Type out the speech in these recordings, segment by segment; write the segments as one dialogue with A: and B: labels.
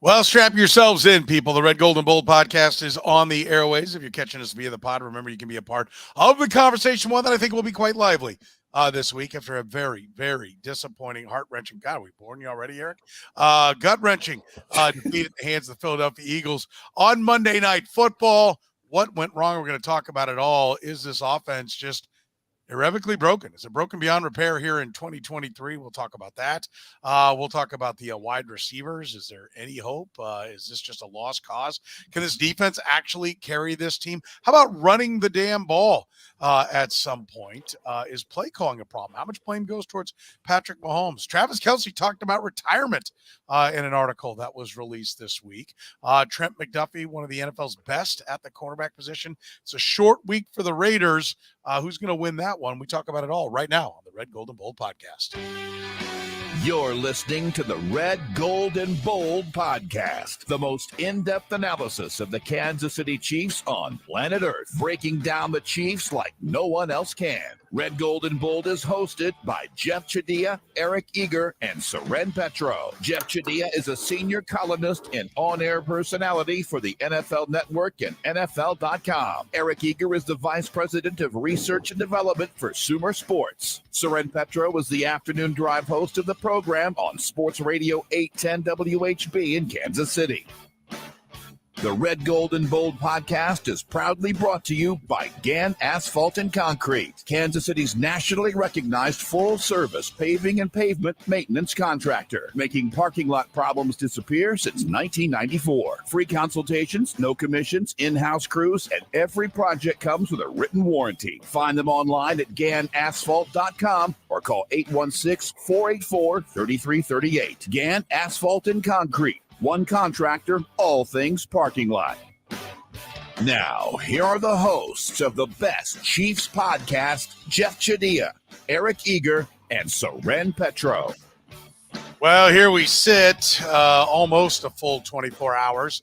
A: Well, strap yourselves in, people. The Red, Gold, and Bold podcast is on the airways. If you're catching us via the pod, remember you can be a part of the conversation, one that I think will be quite lively this week after a very, very disappointing, heart-wrenching, God, are we born you already, Eric? Gut-wrenching defeat at the hands of the Philadelphia Eagles on Monday Night Football. What went wrong? We're going to talk about it all. Is this offense just irrevocably broken? Is it broken beyond repair here in 2023? We'll talk about that. We'll talk about the wide receivers. Is there any hope? Is this just a lost cause? Can this defense actually carry this team? How about running the damn ball at some point? Is play calling a problem? How much blame goes towards Patrick Mahomes? Travis Kelce talked about retirement in an article that was released this week. Trent McDuffie, one of the NFL's best at the cornerback position. It's a short week for the Raiders. Who's going to win that one? We talk about it all right now on the Red, Gold, and Bold podcast.
B: You're listening to the Red, Gold, and Bold podcast, the most in-depth analysis of the Kansas City Chiefs on planet Earth, breaking down the Chiefs like no one else can. Red, Gold, and Bold is hosted by Jeff Chadiha, Eric Eager, and Soren Petro. Jeff Chadiha is a senior columnist and on-air personality for the NFL Network and NFL.com. Eric Eager is the vice president of research and development for Sumer Sports. Soren Petro is the afternoon drive host of the program on Sports Radio 810 WHB in Kansas City. The Red, Gold, and Bold podcast is proudly brought to you by Gann Asphalt and Concrete, Kansas City's nationally recognized full-service paving and pavement maintenance contractor, making parking lot problems disappear since 1994. Free consultations, no commissions, in-house crews, and every project comes with a written warranty. Find them online at GannAsphalt.com or call 816-484-3338. Gann Asphalt and Concrete. One contractor, all things parking lot. Now, here are the hosts of the best Chiefs podcast, Jeff Chadiha, Eric Eager, and Soren Petro.
A: Well, here we sit, almost a full 24 hours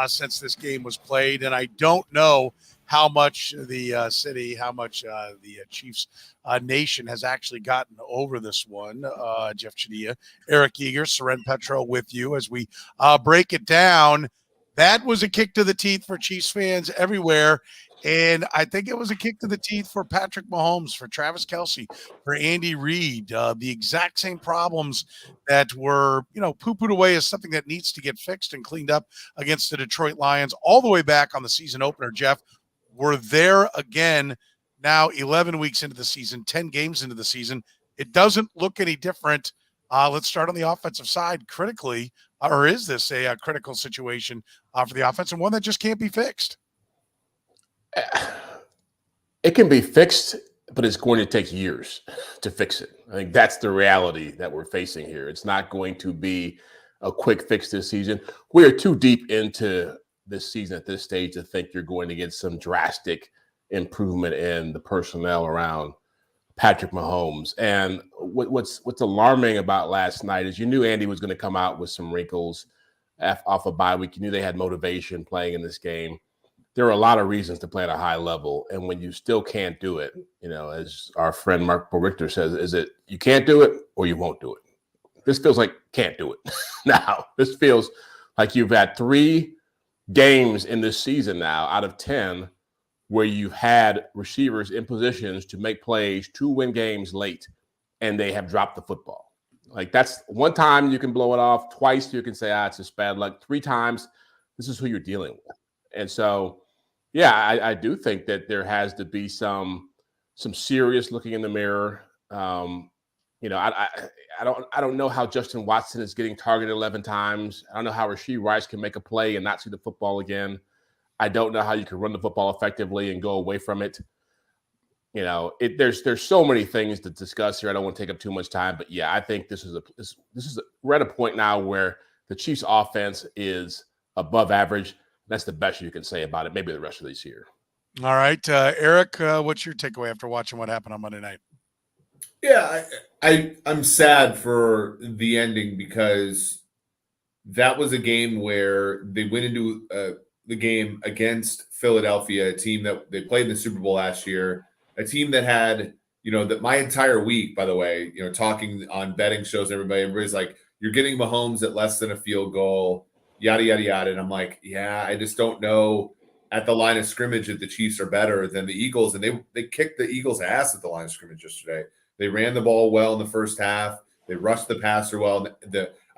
A: since this game was played, and I don't know how much the city, how much the Chiefs nation has actually gotten over this one. Jeff Chadiha, Eric Eager, Soren Petro with you as we break it down. That was a kick to the teeth for Chiefs fans everywhere. And I think it was a kick to the teeth for Patrick Mahomes, for Travis Kelce, for Andy Reid. The exact same problems that were, poo-pooed away as something that needs to get fixed and cleaned up against the Detroit Lions all the way back on the season opener, Jeff. We're there again now 11 weeks into the season, 10 games into the season. It doesn't look any different. Let's start on the offensive side critically, or is this a critical situation for the offense and one that just can't be fixed?
C: It can be fixed, but it's going to take years to fix it. I think that's the reality that we're facing here. It's not going to be a quick fix this season. We are too deep into this season at this stage to think you're going to get some drastic improvement in the personnel around Patrick Mahomes. And what's alarming about last night is you knew Andy was going to come out with some wrinkles off a bye week. You knew they had motivation playing in this game. There are a lot of reasons to play at a high level, and when you still can't do it, as our friend Mark Richter says, is it you can't do it or you won't do it? This feels like can't do it. Now, this feels like you've had 3 games in this season now out of 10 where you've had receivers in positions to make plays to win games late, and they have dropped the football. Like, that's one time you can blow it off. Twice you can say, it's just bad luck. 3 times, this is who you're dealing with. And so, yeah, I do think that there has to be some serious looking in the mirror. I don't know how Justin Watson is getting targeted 11 times. I don't know how Rashee Rice can make a play and not see the football again. I don't know how you can run the football effectively and go away from it. There's so many things to discuss here. I don't want to take up too much time, but yeah, I think we're at a point now where the Chiefs offense is above average. That's the best you can say about it. Maybe the rest of this year.
A: All right. Eric, what's your takeaway after watching what happened on Monday night?
D: Yeah, I'm sad for the ending because that was a game where they went into the game against Philadelphia, a team that they played in the Super Bowl last year, a team that had, that my entire week, by the way, talking on betting shows, everybody's like, you're getting Mahomes at less than a field goal. yada, yada, yada. And I'm like, yeah, I just don't know at the line of scrimmage that the Chiefs are better than the Eagles. And they kicked the Eagles' ass at the line of scrimmage yesterday. They ran the ball well in the first half. They rushed the passer well.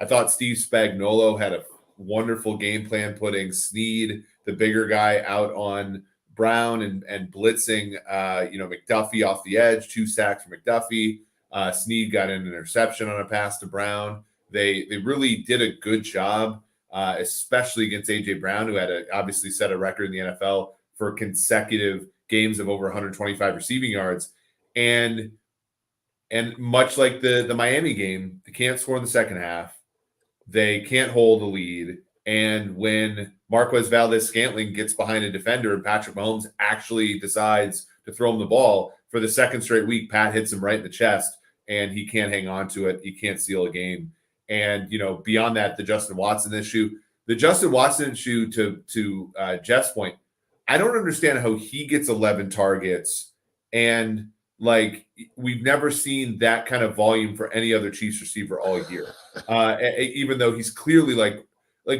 D: I thought Steve Spagnuolo had a wonderful game plan, putting Snead, the bigger guy, out on Brown and blitzing, McDuffie off the edge, 2 sacks for McDuffie. Snead got an interception on a pass to Brown. They really did a good job, especially against A.J. Brown, who had obviously set a record in the NFL for consecutive games of over 125 receiving yards. And much like the Miami game, they can't score in the second half. They can't hold the lead. And when MarquezValdes-Scantling gets behind a defender and Patrick Mahomes actually decides to throw him the ball for the second straight week, Pat hits him right in the chest and he can't hang on to it. He can't seal a game. And, beyond that, the Justin Watson issue, to Jeff's point, I don't understand how he gets 11 targets. And we've never seen that kind of volume for any other Chiefs receiver all year. Even though he's clearly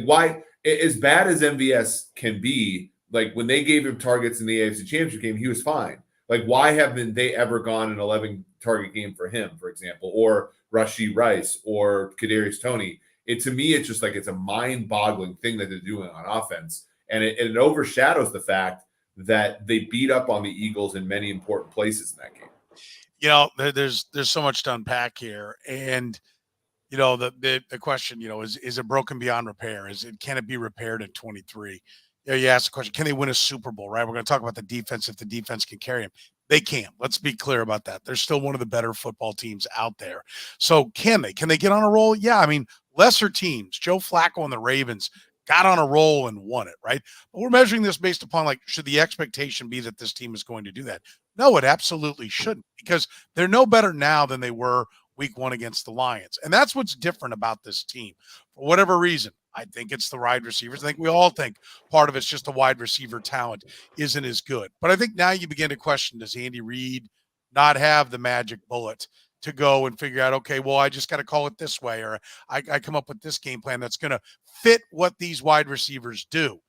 D: why, as bad as MVS can be, when they gave him targets in the AFC Championship game, he was fine. Why haven't they ever gone an 11 target game for him, for example, or Rashee Rice or Kadarius Toney? To me, it's just it's a mind-boggling thing that they're doing on offense. And it overshadows the fact that they beat up on the Eagles in many important places in that game.
A: There's so much to unpack here. And, the question, is it broken beyond repair? Can it be repaired in 23? You ask the question, can they win a Super Bowl, right? We're going to talk about the defense, if the defense can carry them. They can't. Let's be clear about that. They're still one of the better football teams out there. So can they get on a roll? Yeah. I mean, lesser teams, Joe Flacco and the Ravens got on a roll and won it, right? But we're measuring this based upon should the expectation be that this team is going to do that? No, it absolutely shouldn't, because they're no better now than they were week 1 against the Lions. And that's what's different about this team. For whatever reason, I think it's the wide receivers. I think we all think part of it's just the wide receiver talent isn't as good. But I think now you begin to question, does Andy Reid not have the magic bullet to go and figure out, okay, well, I just got to call it this way, or I come up with this game plan that's going to fit what these wide receivers do.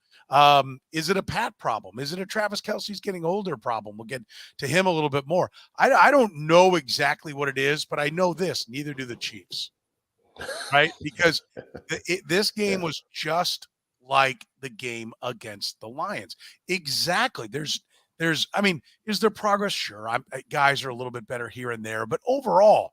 A: Is it a Pat problem? Is it a Travis Kelce's getting older problem? We'll get to him a little bit more. I don't know exactly what it is, but I know this, neither do the Chiefs, right? Because this game was just like the game against the Lions. Exactly. Is there progress? Sure. Guys are a little bit better here and there, but overall,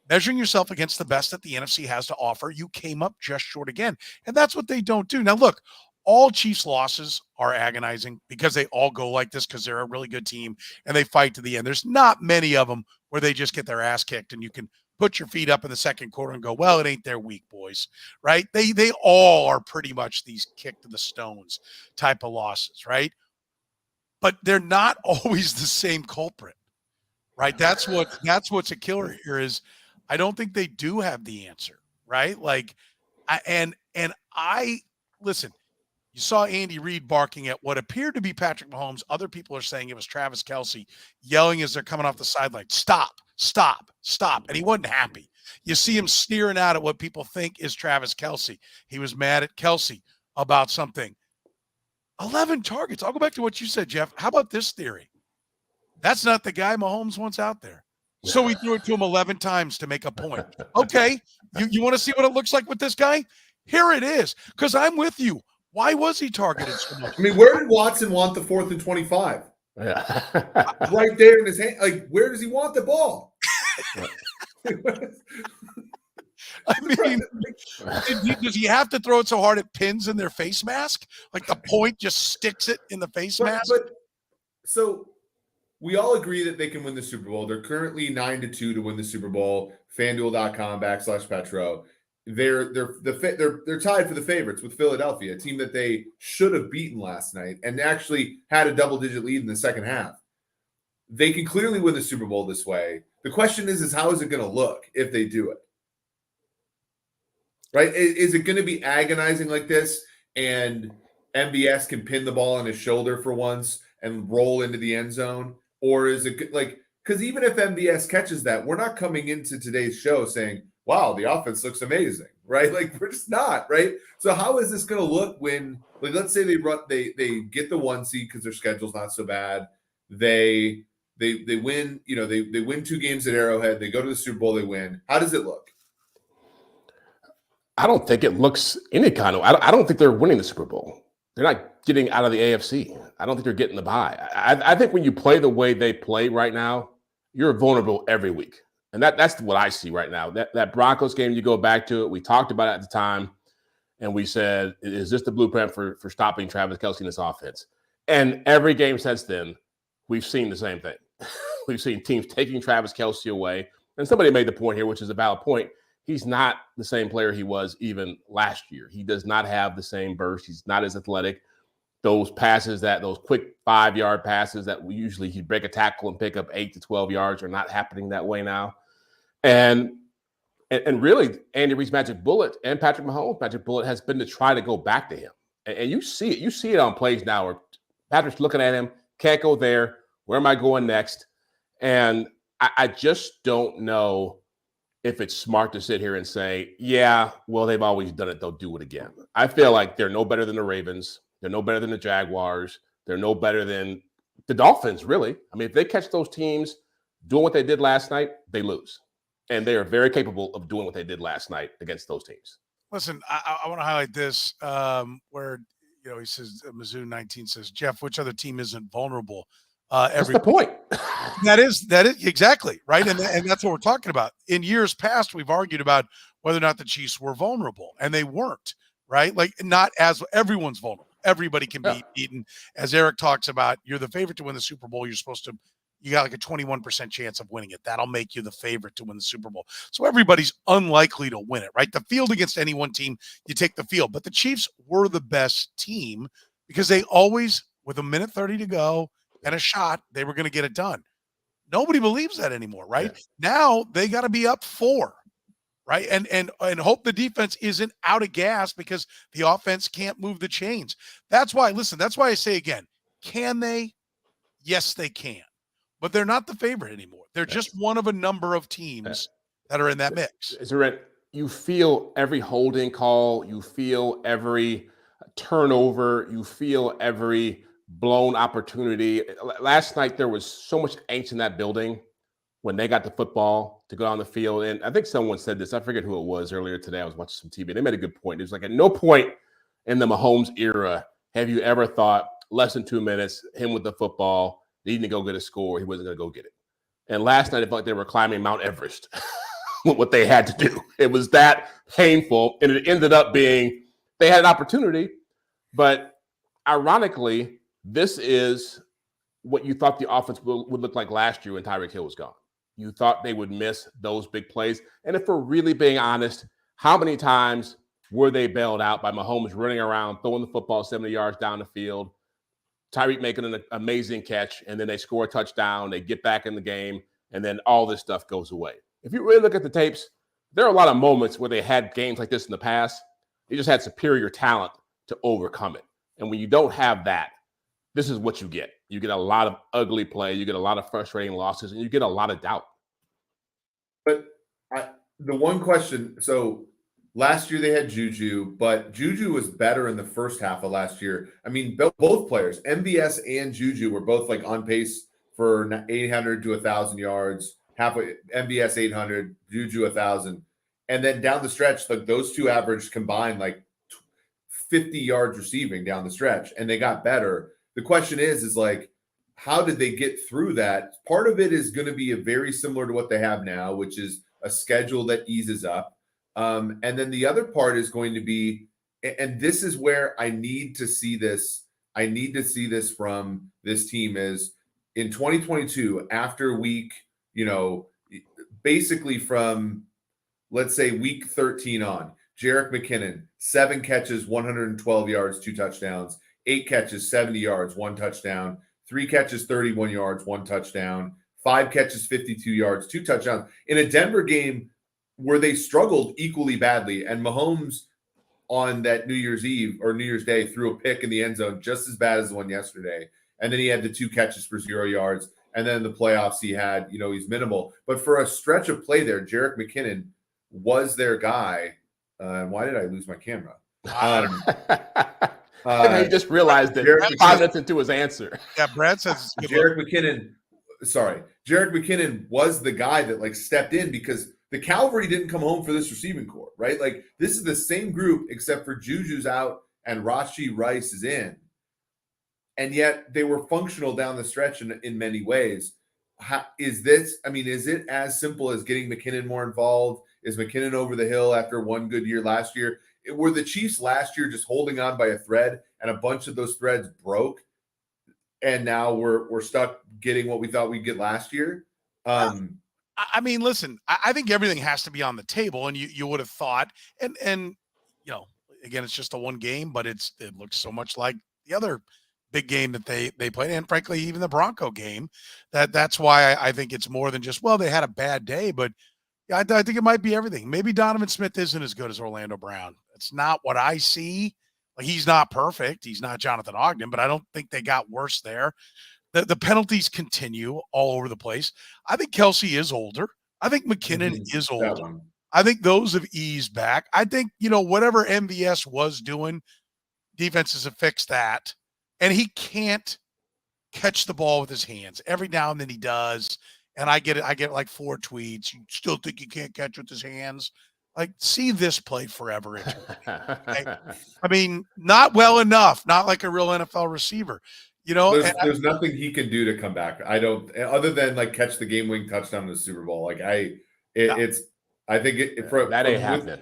A: measuring yourself against the best that the NFC has to offer, you came up just short again. And that's what they don't do. Now, look, all Chiefs losses are agonizing because they all go like this, because they're a really good team and they fight to the end. There's not many of them where they just get their ass kicked and you can put your feet up in the second quarter and go, well, it ain't their week, boys, right? They all are pretty much these kick to the stones type of losses, right? But they're not always the same culprit, right? That's what's a killer here is I don't think they do have the answer, right? Listen, you saw Andy Reid barking at what appeared to be Patrick Mahomes. Other people are saying it was Travis Kelce yelling as they're coming off the sideline, stop, stop, stop. And he wasn't happy. You see him sneering out at what people think is Travis Kelce. He was mad at Kelce about something. 11 targets. I'll go back to what you said, Jeff. How about this theory? That's not the guy Mahomes wants out there. So we threw it to him 11 times to make a point. Okay, you want to see what it looks like with this guy? Here it is, because I'm with you. Why was he targeted so much?
D: I mean, where did Watson want the 4th and 25?
C: Yeah.
D: Right there in his hand. Where does he want the ball?
A: I mean, does he have to throw it so hard it pins in their face mask? The point just sticks it in the face mask?
D: So we all agree that they can win the Super Bowl. They're currently 9-2 to win the Super Bowl. FanDuel.com/Petro. They're tied for the favorites with Philadelphia, a team that they should have beaten last night and actually had a double-digit lead in the second half. They can clearly win the Super Bowl this way. The question is how is it going to look if they do it? Right? Is it going to be agonizing like this and MVS can pin the ball on his shoulder for once and roll into the end zone? Or is it because even if MVS catches that, we're not coming into today's show saying wow, the offense looks amazing, right? Like we're just not, right? So how is this going to look when, like, let's say they get the 1 seed because their schedule's not so bad. They win, they win 2 games at Arrowhead. They go to the Super Bowl, they win. How does it look?
C: I don't think it looks any kind of. I don't think they're winning the Super Bowl. They're not getting out of the AFC. I don't think they're getting the bye. I think when you play the way they play right now, you're vulnerable every week, and that's what I see right now. That Broncos game, you go back to it. We talked about it at the time, and we said, "Is this the blueprint for stopping Travis Kelce in this offense?" And every game since then, we've seen the same thing. We've seen teams taking Travis Kelce away, and somebody made the point here, which is a valid point. He's not the same player he was even last year. He does not have the same burst. He's not as athletic. Those passes, those quick 5-yard passes that he'd break a tackle and pick up 8 to 12 yards are not happening that way now. And really, Andy Reid's magic bullet and Patrick Mahomes' magic bullet has been to try to go back to him. And you see it. You see it on plays now where Patrick's looking at him, can't go there. Where am I going next? And I just don't know if it's smart to sit here and say, yeah, well, they've always done it. They'll do it again. I feel like they're no better than the Ravens. They're no better than the Jaguars. They're no better than the Dolphins, really. I mean, if they catch those teams doing what they did last night, they lose. And they are very capable of doing what they did last night against those teams.
A: Listen, I want to highlight this where, he says, Mizzou 19 says, Jeff, which other team isn't vulnerable?
C: That's the point.
A: That is exactly right. And that's what we're talking about. In years past, we've argued about whether or not the Chiefs were vulnerable, and they weren't, right? Like, not as everyone's vulnerable. Everybody can be beaten. As Eric talks about, you're the favorite to win the Super Bowl. You got like a 21% chance of winning it. That'll make you the favorite to win the Super Bowl. So everybody's unlikely to win it, right? The field against any one team, you take the field. But the Chiefs were the best team because they always, with 1:30 to go and a shot, they were going to get it done. Nobody believes that anymore, right?
C: Yes.
A: Now they got to be up 4, right? And hope the defense isn't out of gas because the offense can't move the chains. That's why I say again, can they? Yes, they can. But they're not the favorite anymore. They're just one of a number of teams that are in that mix.
C: You feel every holding call. You feel every turnover. You feel every blown opportunity. Last night, there was so much angst in that building when they got the football to go on the field. And I think someone said this. I forget who it was earlier today. I was watching some TV. They made a good point. It was like, at no point in the Mahomes era have you ever thought less than 2 minutes, him with the football, needing to go get a score, he wasn't going to go get it. And last night, it felt like they were climbing Mount Everest with what they had to do. It was that painful. And it ended up being they had an opportunity. But ironically, this is what you thought the offense would look like last year when Tyreek Hill was gone. You thought they would miss those big plays. And if we're really being honest, how many times were they bailed out by Mahomes running around, throwing the football 70 yards down the field, Tyreek making an amazing catch, and then they score a touchdown, they get back in the game, and then all this stuff goes away. If you really look at the tapes, there are a lot of moments where they had games like this in the past. They just had superior talent to overcome it. And when you don't have that, this is what you get. You get a lot of ugly play, you get a lot of frustrating losses, and you get a lot of doubt.
D: But the one question, so last year they had Juju, but Juju was better in the first half of last year. I mean, both players, MVS and Juju, were both like on pace for 800 to 1,000 yards. Halfway, MVS 800, Juju 1,000, and then down the stretch, like those two averaged combined like 50 yards receiving down the stretch, and they got better. The question is like, how did they get through that? Part of it is going to be very similar to what they have now, which is a schedule that eases up. And then the other part is going to be, and this is where I need to see this. I need to see this from this team is in 2022, after week, basically from, let's say, week 13 on, Jerick McKinnon, 7 catches, 112 yards, 2 touchdowns, 8 catches, 70 yards, 1 touchdown, 3 catches, 31 yards, 1 touchdown, 5 catches, 52 yards, 2 touchdowns. In a Denver game where they struggled equally badly, and Mahomes on that New Year's Eve or New Year's Day threw a pick in the end zone just as bad as the one yesterday. And then he had the 2 catches for 0 yards. And then the playoffs he had, he's minimal. But for a stretch of play there, Jerick McKinnon was their guy. Why did I lose my camera?
C: He just realized it 5 minutes into his answer.
A: Yeah, Brad says
D: Jerick McKinnon. Sorry, Jerick McKinnon was the guy that like stepped in because the cavalry didn't come home for this receiving corps, right? Like this is the same group except for Juju's out and Rashee Rice is in, and yet they were functional down the stretch in many ways. Is it as simple as getting McKinnon more involved? Is McKinnon over the hill after one good year last year? Were the Chiefs last year just holding on by a thread and a bunch of those threads broke? And now we're stuck getting what we thought we'd get last year.
A: I mean, listen, I think everything has to be on the table, and you would have thought, and again, it's just a one game, but it looks so much like the other big game that they played, and frankly, even the Bronco game. That's why I think it's more than just they had a bad day, but I think it might be everything. Maybe Donovan Smith isn't as good as Orlando Brown. It's not what I see. Like he's not perfect. He's not Jonathan Ogden, but I don't think they got worse there. The penalties continue all over the place. I think Kelsey is older. I think McKinnon is older. I think those have eased back. I think, whatever MVS was doing, defenses have fixed that. And he can't catch the ball with his hands. Every now and then he does. And I get like 4 tweets. You still think you can't catch with his hands? Like, see this play forever. Okay? I mean, not well enough. Not like a real NFL receiver.
D: There's nothing he can do to come back. I don't, other than like catch the game-winning touchdown in the Super Bowl. Like that ain't happening.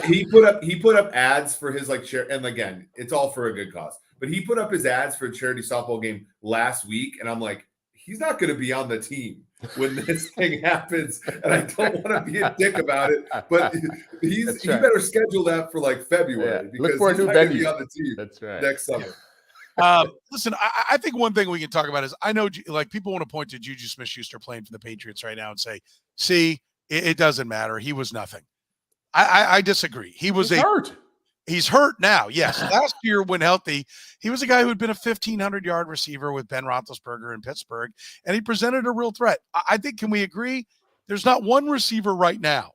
D: He put up ads for his like share, and again, it's all for a good cause. But he put up his ads for a charity softball game last week, and I'm like, he's not going to be on the team when this thing happens, and I don't want to be a dick about it. But he better schedule that for like February because
C: look for a new venue
D: on the team.
C: That's right.
D: Next summer.
A: Listen, I think one thing we can talk about is I know like people want to point to Juju Smith-Schuster playing for the Patriots right now and say, see, it doesn't matter. He was nothing. I disagree. He's hurt. He's hurt now. Yes. Last year when healthy, he was a guy who had been a 1,500-yard receiver with Ben Roethlisberger in Pittsburgh, and he presented a real threat. I think, can we agree? There's not one receiver right now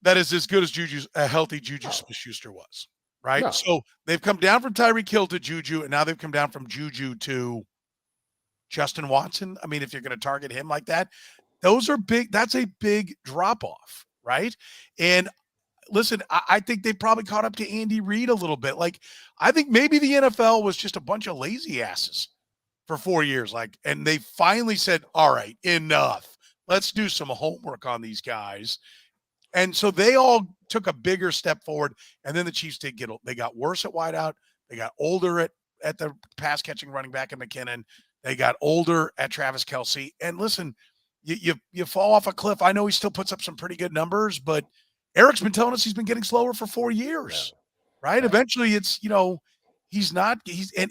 A: that is as good as a healthy Juju Smith-Schuster was. Right. No. So they've come down from Tyreek Hill to Juju, and now they've come down from Juju to Justin Watson. I mean, if you're going to target him like that, those are big. That's a big drop off. Right. And listen, I think they probably caught up to Andy Reid a little bit. Like, I think maybe the NFL was just a bunch of lazy asses for 4 years. And they finally said, all right, enough. Let's do some homework on these guys. And so they all took a bigger step forward, and then the Chiefs they got worse at wideout. They got older at the pass catching running back in McKinnon. They got older at Travis Kelce. And listen, you fall off a cliff. I know he still puts up some pretty good numbers, but Eric's been telling us he's been getting slower for 4 years, right? Yeah. Eventually it's,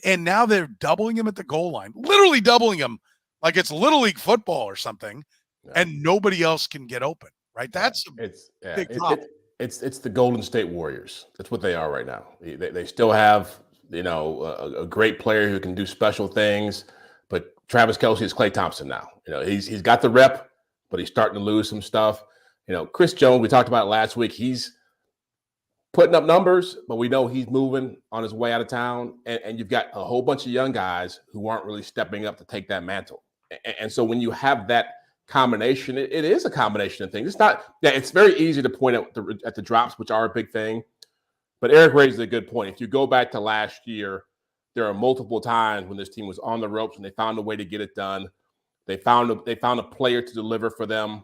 A: and now they're doubling him at the goal line, literally doubling him like it's Little League football or something, and nobody else can get open. Right, that's big problem.
C: It's the Golden State Warriors. That's what they are right now. They still have a great player who can do special things, but Travis Kelce is Klay Thompson now. He's got the rep, but he's starting to lose some stuff. Chris Jones, we talked about it last week. He's putting up numbers, but we know he's moving on his way out of town. And you've got a whole bunch of young guys who aren't really stepping up to take that mantle. And so when you have that combination, it is a combination of things. It's not it's very easy to point at the drops, which are a big thing, but Eric raises a good point. If you go back to last year, there are multiple times when this team was on the ropes and they found a way to get it done. They found a player to deliver for them.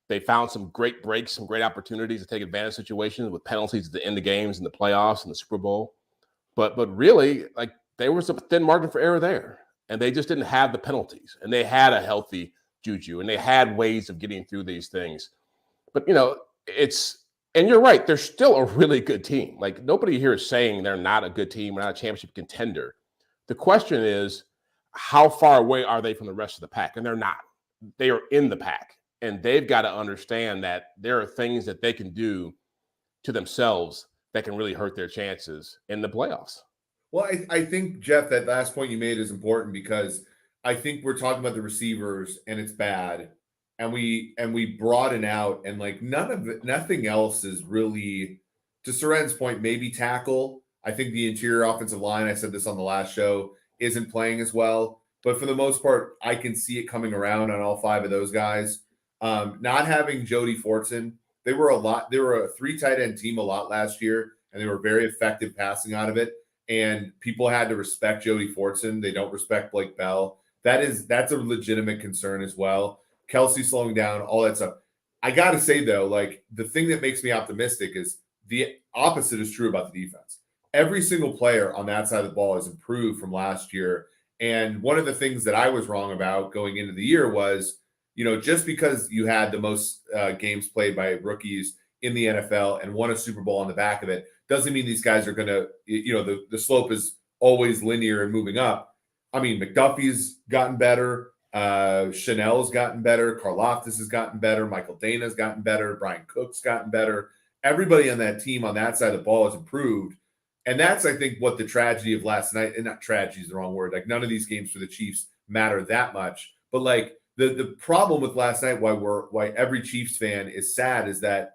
C: They found some great breaks, some great opportunities to take advantage of situations with penalties at the end of games in the playoffs and the Super Bowl. But really, like, there was a thin margin for error there, and they just didn't have the penalties, and they had a healthy Juju, and they had ways of getting through these things. But, and you're right, they're still a really good team. Like, nobody here is saying they're not a good team, not a championship contender. The question is, how far away are they from the rest of the pack? And they're not. They are in the pack, and they've got to understand that there are things that they can do to themselves that can really hurt their chances in the playoffs.
D: Well, I think, Jeff, that last point you made is important because I think we're talking about the receivers and it's bad. and we broaden out, and like nothing else is really, to Soren's point, maybe tackle. I think the interior offensive line, I said this on the last show, isn't playing as well. But for the most part, I can see it coming around on all 5 of those guys. Not having Jody Fortson, they were a 3 tight end team a lot last year, and they were very effective passing out of it. And people had to respect Jody Fortson. They don't respect Blake Bell. That's a legitimate concern as well. Kelsey slowing down, all that stuff. I got to say, though, like the thing that makes me optimistic is the opposite is true about the defense. Every single player on that side of the ball has improved from last year. And one of the things that I was wrong about going into the year was, just because you had the most games played by rookies in the NFL and won a Super Bowl on the back of it, doesn't mean these guys are going to, the slope is always linear and moving up. I mean, McDuffie's gotten better. Chanel's gotten better. Karlaftis has gotten better. Michael Dana's gotten better. Brian Cook's gotten better. Everybody on that team on that side of the ball has improved. And that's, I think, what the tragedy of last night, and not tragedy is the wrong word. Like, none of these games for the Chiefs matter that much. But like the problem with last night, why every Chiefs fan is sad, is that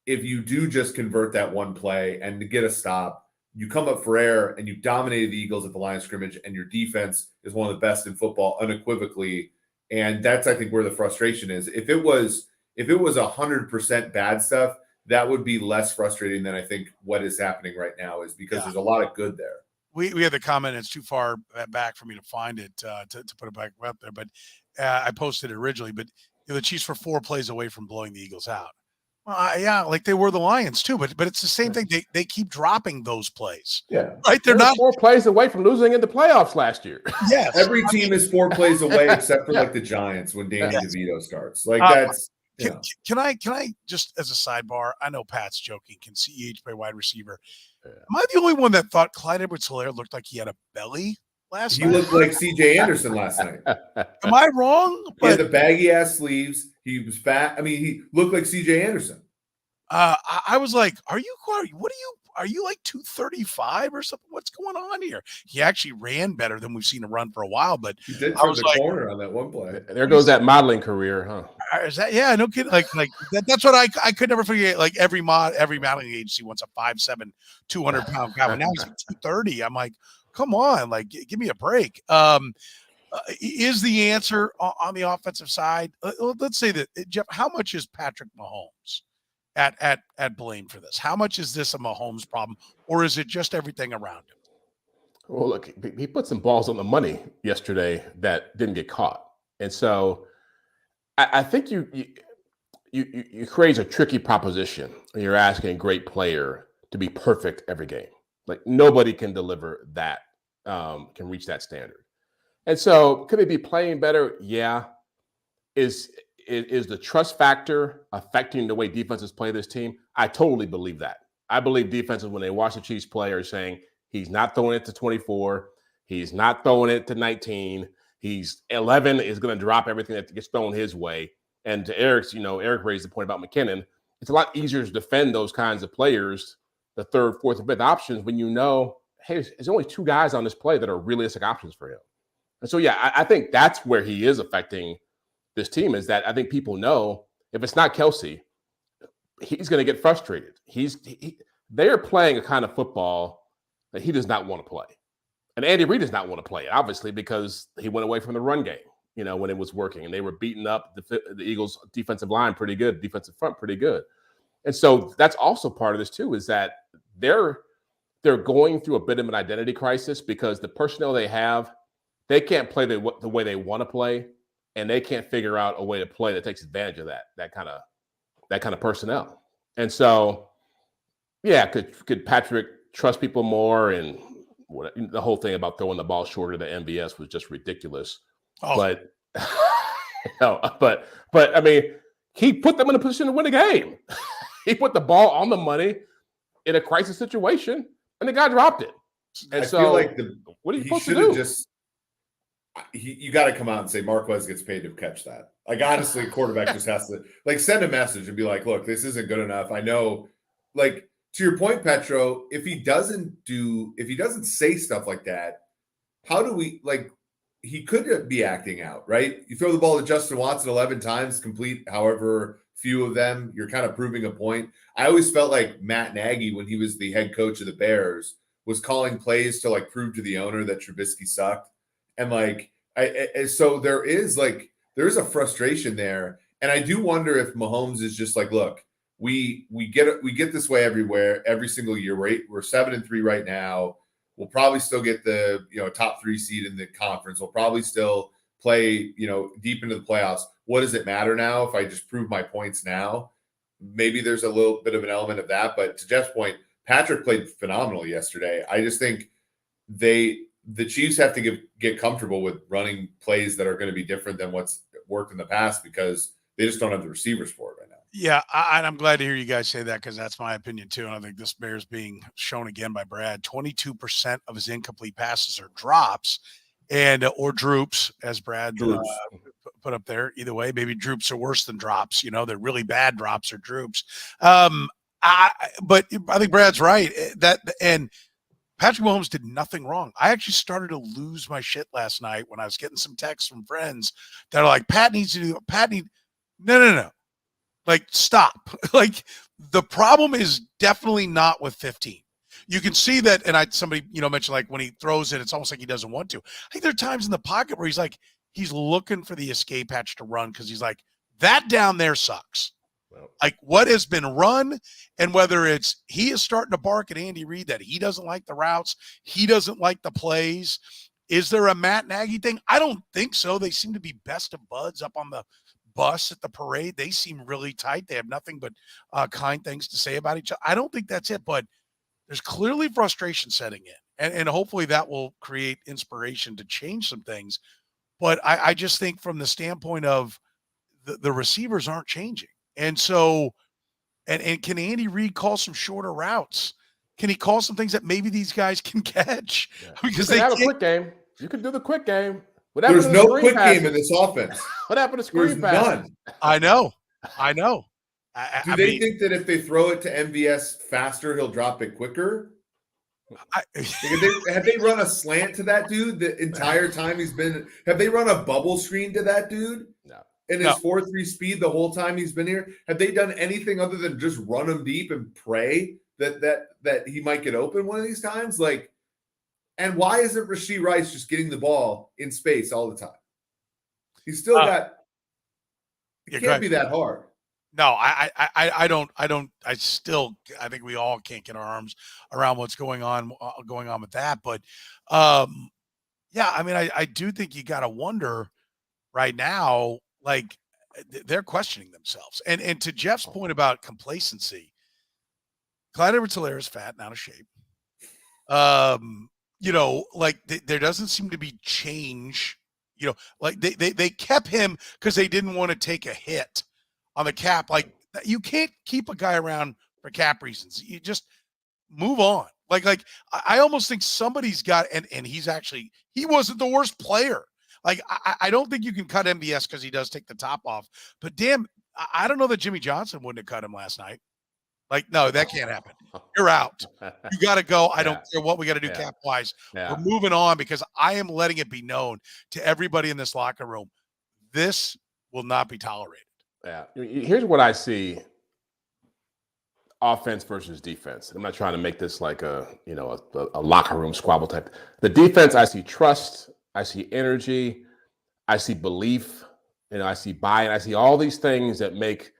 D: if you do just convert that one play and to get a stop, you come up for air and you dominated the Eagles at the line of scrimmage, and your defense is one of the best in football unequivocally. And that's, I think, where the frustration is. If it was 100% bad stuff, that would be less frustrating than I think what is happening right now is, because there's a lot of good there.
A: We had the comment, it's too far back for me to find it, to put it back up there, but I posted it originally, but the Chiefs were 4 plays away from blowing the Eagles out. Well, yeah, like they were the Lions too, but it's the same thing. They keep dropping those plays.
C: Yeah.
A: Right? They're not
C: 4 plays away from losing in the playoffs last year.
A: Yes.
D: Every team is 4 plays away except for like the Giants when Danny DeVito starts. Like that's
A: Can I just, as a sidebar, I know Pat's joking, can CEH play wide receiver? Yeah. Am I the only one that thought Clyde Edwards-Helaire looked like he had a belly last night?
D: He looked like CJ Anderson last night.
A: Am I wrong?
D: He had the baggy ass sleeves. He was fat. I mean, he looked like CJ Anderson.
A: I was like, are you like 235 or something? What's going on here? He actually ran better than we've seen him run for a while, but
D: he did turn the corner on that one play.
C: There goes that modeling career, huh?
A: Is that, yeah, no kidding. Like that's what I could never forget. Like every modeling agency wants a 5'7", 200-pound guy. Now he's like 230. I'm like, come on, like give me a break. Is the answer on the offensive side? Let's say that, Jeff, how much is Patrick Mahomes at blame for this? How much is this a Mahomes problem, or is it just everything around him?
C: Well, look, he put some balls on the money yesterday that didn't get caught, and so I think you create a tricky proposition when you're asking a great player to be perfect every game. Like nobody can deliver that, can reach that standard. And so could they be playing better? Yeah. Is the trust factor affecting the way defenses play this team? I totally believe that. I believe defenses, when they watch the Chiefs play, are saying he's not throwing it to 24. He's not throwing it to 19. He's 11 is going to drop everything that gets thrown his way. And to Eric's, Eric raised the point about McKinnon. It's a lot easier to defend those kinds of players, the third, fourth, and fifth options, when hey, there's only 2 guys on this play that are realistic options for him. And so, yeah, I think that's where he is affecting this team, is that I think people know if it's not Kelsey, he's going to get frustrated. They are playing a kind of football that he does not want to play. And Andy Reid does not want to play it, obviously, because he went away from the run game, when it was working. And they were beating up the Eagles' defensive line pretty good, defensive front pretty good. And so that's also part of this, too, is that they're going through a bit of an identity crisis because the personnel they have, they can't play the way they want to play, and they can't figure out a way to play that takes advantage of that kind of personnel. And so, yeah, could Patrick trust people more? And the whole thing about throwing the ball shorter than MVS was just ridiculous. Oh. But I mean, he put them in a position to win a game. He put the ball on the money in a crisis situation, and the guy dropped it. And
D: I feel like
C: what are you supposed to do?
D: You got to come out and say Marquez gets paid to catch that. Like, honestly, quarterback just has to send a message and be like, look, this isn't good enough. I know, like, to your point, Petro, if he doesn't say stuff like that, how do we, like, he could be acting out, right? You throw the ball to Justin Watson 11 times, complete however few of them, you're kind of proving a point. I always felt like Matt Nagy, when he was the head coach of the Bears, was calling plays to like prove to the owner that Trubisky sucked. And like, so there's a frustration there. And I do wonder if Mahomes is just like, look, we get this way everywhere, every single year. We're 7-3 right now. We'll probably still get the top 3 seed in the conference. We'll probably still play deep into the playoffs. What does it matter now if I just prove my points now? Maybe there's a little bit of an element of that. But to Jeff's point, Patrick played phenomenal yesterday. I just think the Chiefs have to get comfortable with running plays that are going to be different than what's worked in the past, because they just don't have the receivers for it right now.
A: Yeah, and I'm glad to hear you guys say that, because that's my opinion too. And I think this bears being shown again by Brad. 22% of his incomplete passes are drops, or droops, as Brad put up there. Either way, maybe droops are worse than drops. They're really bad drops or droops. But I think Brad's right. And Patrick Mahomes did nothing wrong. I actually started to lose my shit last night when I was getting some texts from friends that are like, no. Like, stop. Like, the problem is definitely not with 15. You can see that, and somebody mentioned, like, when he throws it, it's almost like he doesn't want to. I think there are times in the pocket where he's looking for the escape hatch to run, because he's like, that down there sucks. Well, like, what has been run, and whether it's he is starting to bark at Andy Reid that he doesn't like the routes, he doesn't like the plays. Is there a Matt Nagy thing? I don't think so. They seem to be best of buds up on the bus at the parade. They seem really tight. They have nothing but kind things to say about each other. I don't think that's it, but there's clearly frustration setting in, and hopefully that will create inspiration to change some things. But I just think from the standpoint of the receivers aren't changing. And so, and can Andy Reid call some shorter routes? Can he call some things that maybe these guys can catch?
C: Yeah.
A: Because
C: they have a quick game. You can do the quick game.
D: There's no quick game in this offense.
C: What happened to screen passes?
D: None.
A: I know.
D: Do they think that if they throw it to MVS faster, he'll drop it quicker? Have they run a slant to that dude the entire time he's been? Have they run a bubble screen to that dude?
C: No.
D: In his 4.3 speed the whole time he's been here? Have they done anything other than just run him deep and pray that he might get open one of these times? Like, and why isn't Rashee Rice just getting the ball in space all the time? He's still got. It can't be that hard.
A: No, I don't. I think we all can't get our arms around what's going on with that. But, yeah, I mean, I do think you got to wonder right now, like, they're questioning themselves. And to Jeff's point about complacency, Clyde Edwards-Helaire is fat and out of shape. Like there doesn't seem to be change. Like they kept him because they didn't want to take a hit on the cap. Like, you can't keep a guy around for cap reasons. You just move on. Like I almost think somebody's got, and he wasn't the worst player. Like, I don't think you can cut MVS because he does take the top off. But damn, I don't know that Jimmy Johnson wouldn't have cut him last night. Like, no, that can't happen. You're out. You got to go. I don't care what we got to do cap-wise. We're moving on, because I am letting it be known to everybody in this locker room, this will not be tolerated.
C: Yeah. Here's what I see: offense versus defense. I'm not trying to make this like a locker room squabble type. The defense, I see trust, I see energy, I see belief, I see buy-in, I see all these things that make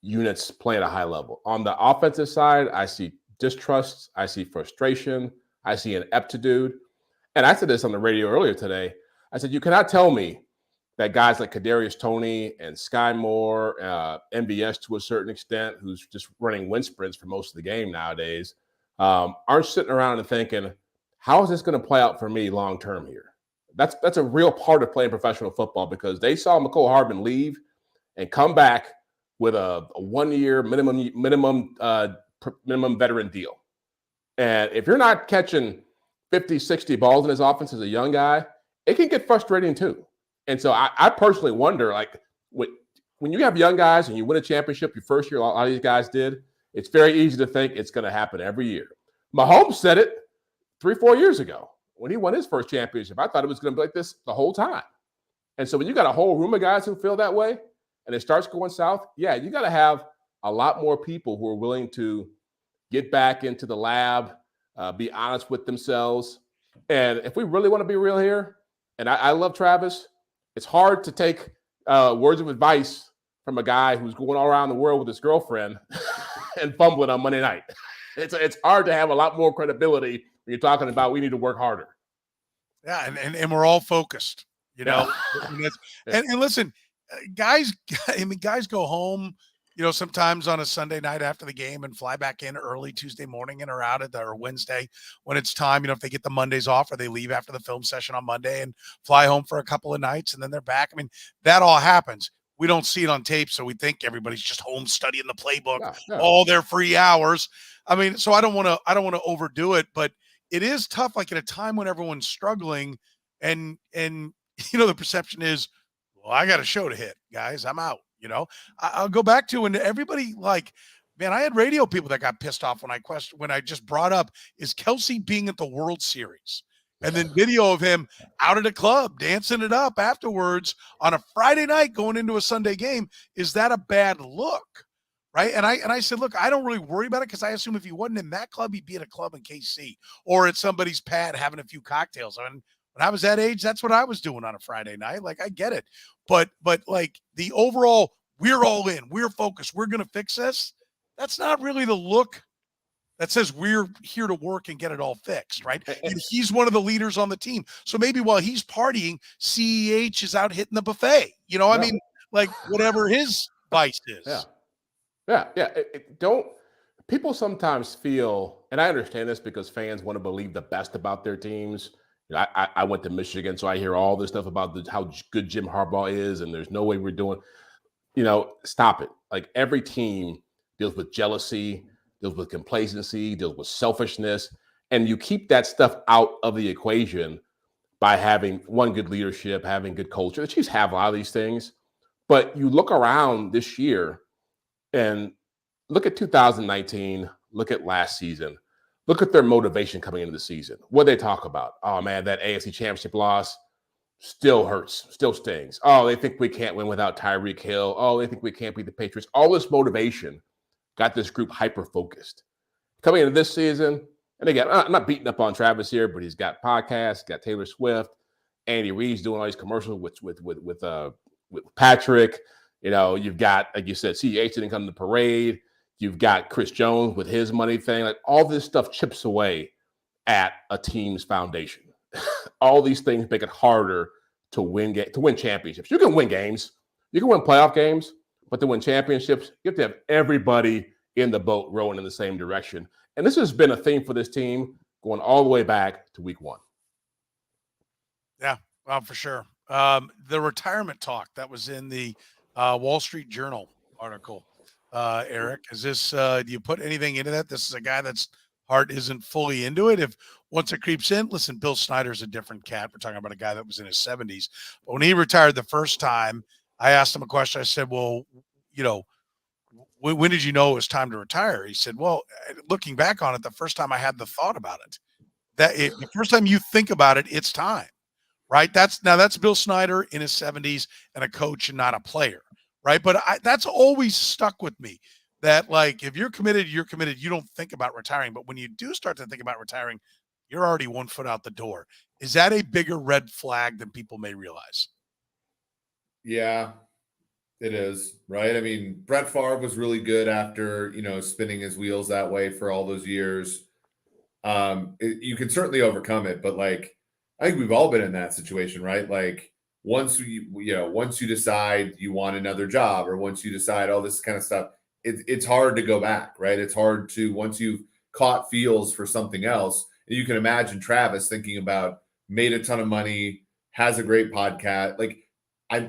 C: units play at a high level. On the offensive side, I see distrust, I see frustration, I see ineptitude. And I said this on the radio earlier today. I said, you cannot tell me that guys like Kadarius Toney and Sky Moore, MVS to a certain extent, who's just running wind sprints for most of the game nowadays, aren't sitting around and thinking, how is this going to play out for me long term here? That's a real part of playing professional football, because they saw McCole Hardman leave and come back with a 1-year minimum veteran deal. And if you're not catching 50, 60 balls in his offense as a young guy, it can get frustrating too. And so I personally wonder, like, when you have young guys and you win a championship your first year, a lot of these guys did, it's very easy to think it's going to happen every year. Mahomes said it 3-4 years ago. when he won his first championship, I thought it was going to be like this the whole time. And so when you got a whole room of guys who feel that way and it starts going south, yeah, you got to have a lot more people who are willing to get back into the lab, be honest with themselves. And if we really want to be real here, and I love Travis, it's hard to take words of advice from a guy who's going all around the world with his girlfriend and fumbling on Monday night. It's hard to have a lot more credibility when you're talking about we need to work harder.
A: Yeah, and we're all focused, you know. And listen, guys go home, you know, sometimes on a Sunday night after the game and fly back in early Tuesday morning and are out or Wednesday when it's time, you know, if they get the Mondays off or they leave after the film session on Monday and fly home for a couple of nights and then they're back. I mean, that all happens. We don't see it on tape, so we think everybody's just home studying the playbook all their free hours. I mean, so I don't want to overdo it, but it is tough, like at a time when everyone's struggling and you know, the perception is, well, I got a show to hit, guys. I'm out. You know, I'll go back to when everybody like, man, I had radio people that got pissed off when I just brought up is Kelsey being at the World Series and then video of him out at a club dancing it up afterwards on a Friday night going into a Sunday game. Is that a bad look? Right. And I said, look, I don't really worry about it because I assume if he wasn't in that club, he'd be at a club in KC or at somebody's pad having a few cocktails. I mean, when I was that age, that's what I was doing on a Friday night. Like, I get it. But like the overall, we're all in, we're focused, we're going to fix this. That's not really the look that says we're here to work and get it all fixed, right? And he's one of the leaders on the team. So maybe while he's partying, CEH is out hitting the buffet. You know, I mean, like whatever his vice is.
C: Yeah. People sometimes feel, and I understand this because fans want to believe the best about their teams. You know, I went to Michigan, so I hear all this stuff about how good Jim Harbaugh is, and there's no way we're doing. You know, stop it. Like every team deals with jealousy, deals with complacency, deals with selfishness, and you keep that stuff out of the equation by having good leadership, having good culture. The Chiefs have a lot of these things, but you look around this year and look at 2019, look at last season. Look at their motivation coming into the season. What they talk about? Oh, man, that AFC Championship loss still hurts, still stings. Oh, they think we can't win without Tyreek Hill. Oh, they think we can't beat the Patriots. All this motivation got this group hyper-focused. Coming into this season, and again, I'm not beating up on Travis here, but he's got podcasts, got Taylor Swift, Andy Reid's doing all these commercials with Patrick. You know, you've got, like you said, CEH didn't come to the parade. You've got Chris Jones with his money thing. Like all this stuff chips away at a team's foundation. All these things make it harder to win championships. You can win games, you can win playoff games, but to win championships, you have to have everybody in the boat rowing in the same direction. And this has been a theme for this team going all the way back to week one.
A: Yeah, well, for sure. The retirement talk that was in the Wall Street Journal article. Eric, is this, do you put anything into that? This is a guy that's heart isn't fully into it. If once it creeps in, listen, Bill Snyder's a different cat. We're talking about a guy that was in his 70s. But when he retired the first time, I asked him a question. I said, well, you know, when did you know it was time to retire? He said, well, looking back on it, the first time I had the thought about it, the first time you think about it, it's time, right? That's Bill Snyder in his 70s and a coach and not a player. Right. But that's always stuck with me that, like, if you're committed, you're committed. You don't think about retiring. But when you do start to think about retiring, you're already 1 foot out the door. Is that a bigger red flag than people may realize?
D: Yeah, it is. Right. I mean, Brett Favre was really good after, you know, spinning his wheels that way for all those years. You can certainly overcome it. But like, I think we've all been in that situation, right? Like, once you decide you want another job, or once you decide all this kind of stuff, it's hard to go back, right? It's hard to, once you've caught feels for something else. And you can imagine Travis thinking about, made a ton of money, has a great podcast. Like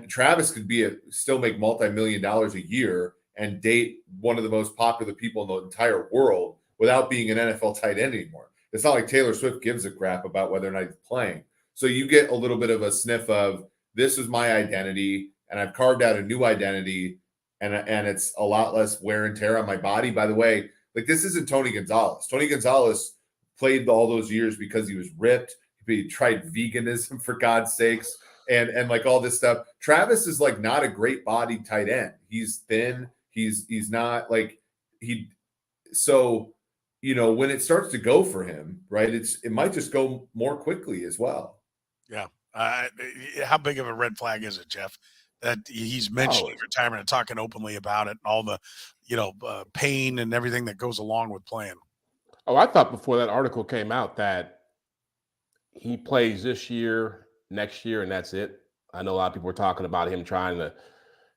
D: Travis could still make multi-million dollars a year and date one of the most popular people in the entire world without being an NFL tight end anymore. It's not like Taylor Swift gives a crap about whether or not he's playing. So you get a little bit of a sniff of, this is my identity, and I've carved out a new identity, and it's a lot less wear and tear on my body. By the way, like, this isn't Tony Gonzalez. Tony Gonzalez played all those years because he was ripped. He he tried veganism for God's sakes, and like all this stuff. Travis is like not a great bodied tight end. He's thin. He's not like he. So, when it starts to go for him, right? It might just go more quickly as well.
A: Yeah. How big of a red flag is it, Jeff, that he's mentioning retirement and talking openly about it and all the, pain and everything that goes along with playing?
C: Oh, I thought before that article came out that he plays this year, next year, and that's it. I know a lot of people were talking about him trying to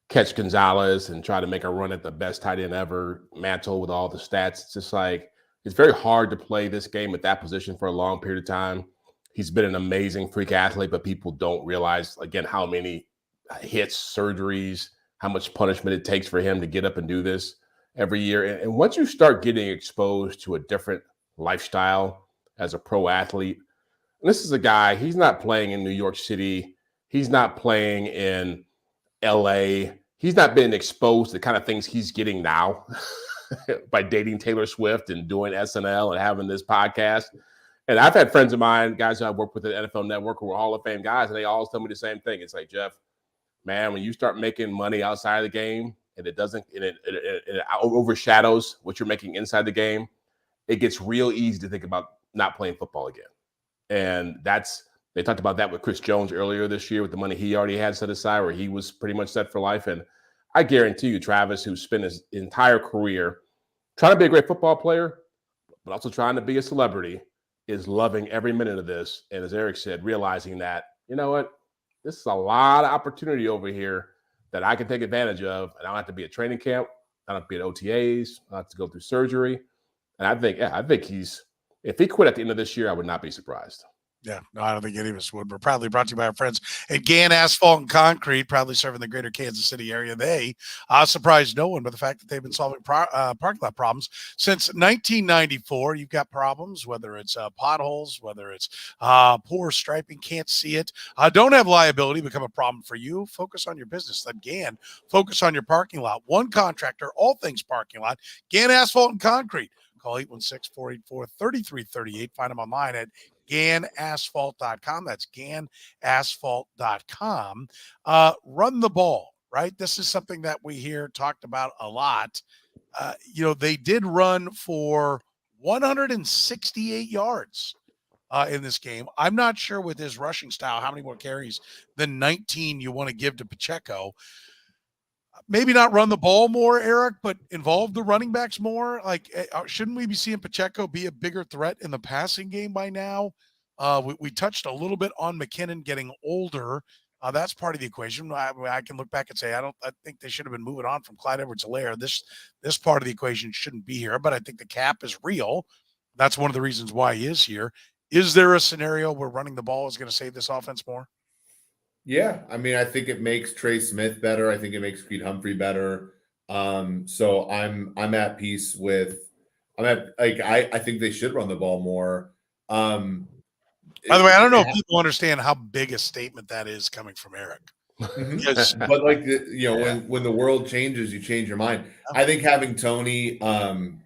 C: catch Gonzalez and try to make a run at the best tight end ever, Mantle with all the stats. It's just like, it's very hard to play this game at that position for a long period of time. He's been an amazing freak athlete, but people don't realize, again, how many hits, surgeries, how much punishment it takes for him to get up and do this every year. And once you start getting exposed to a different lifestyle as a pro athlete, and this is a guy, he's not playing in New York City. He's not playing in LA. He's not been exposed to the kind of things he's getting now by dating Taylor Swift and doing SNL and having this podcast. And I've had friends of mine, guys who I've worked with at NFL Network who are Hall of Fame guys, and they always tell me the same thing. It's like, Jeff, man, when you start making money outside of the game and it overshadows what you're making inside the game, it gets real easy to think about not playing football again. And they talked about that with Chris Jones earlier this year with the money he already had set aside, where he was pretty much set for life. And I guarantee you, Travis, who spent his entire career trying to be a great football player, but also trying to be a celebrity, is loving every minute of this. And as Eric said, realizing that, you know what, this is a lot of opportunity over here that I can take advantage of. And I don't have to be at training camp. I don't have to be at OTAs. I don't have to go through surgery. And I think if he quit at the end of this year, I would not be surprised.
A: Yeah, no, I don't think any of us would. We're proudly brought to you by our friends at Gann Asphalt and Concrete, proudly serving the greater Kansas City area. They surprised no one by the fact that they've been solving parking lot problems since 1994. You've got problems, whether it's potholes, whether it's poor striping, can't see it. Don't have liability become a problem for you. Focus on your business. Let Gann focus on your parking lot. One contractor, all things parking lot. Gann Asphalt and Concrete. Call 816-484-3338. Find them online at GannAsphalt.com. That's GannAsphalt.com. Run the ball, right? This is something that we hear talked about a lot. They did run for 168 yards in this game. I'm not sure with his rushing style how many more carries than 19 you want to give to Pacheco. Maybe not run the ball more, Eric, but involve the running backs more. Like, shouldn't we be seeing Pacheco be a bigger threat in the passing game by now? We touched a little bit on McKinnon getting older. That's part of the equation. I can look back and say I think they should have been moving on from Clyde Edwards-Helaire. This part of the equation shouldn't be here, but I think the cap is real. That's one of the reasons why he is here. Is there a scenario where running the ball is going to save this offense more?
D: Yeah, I mean, I think it makes Trey Smith better. I think it makes Creed Humphrey better. So I'm at peace with. I think they should run the ball more. By
A: the way, I don't know if people understand how big a statement that is coming from Eric.
D: Yes, but when the world changes, you change your mind. I think having Tony in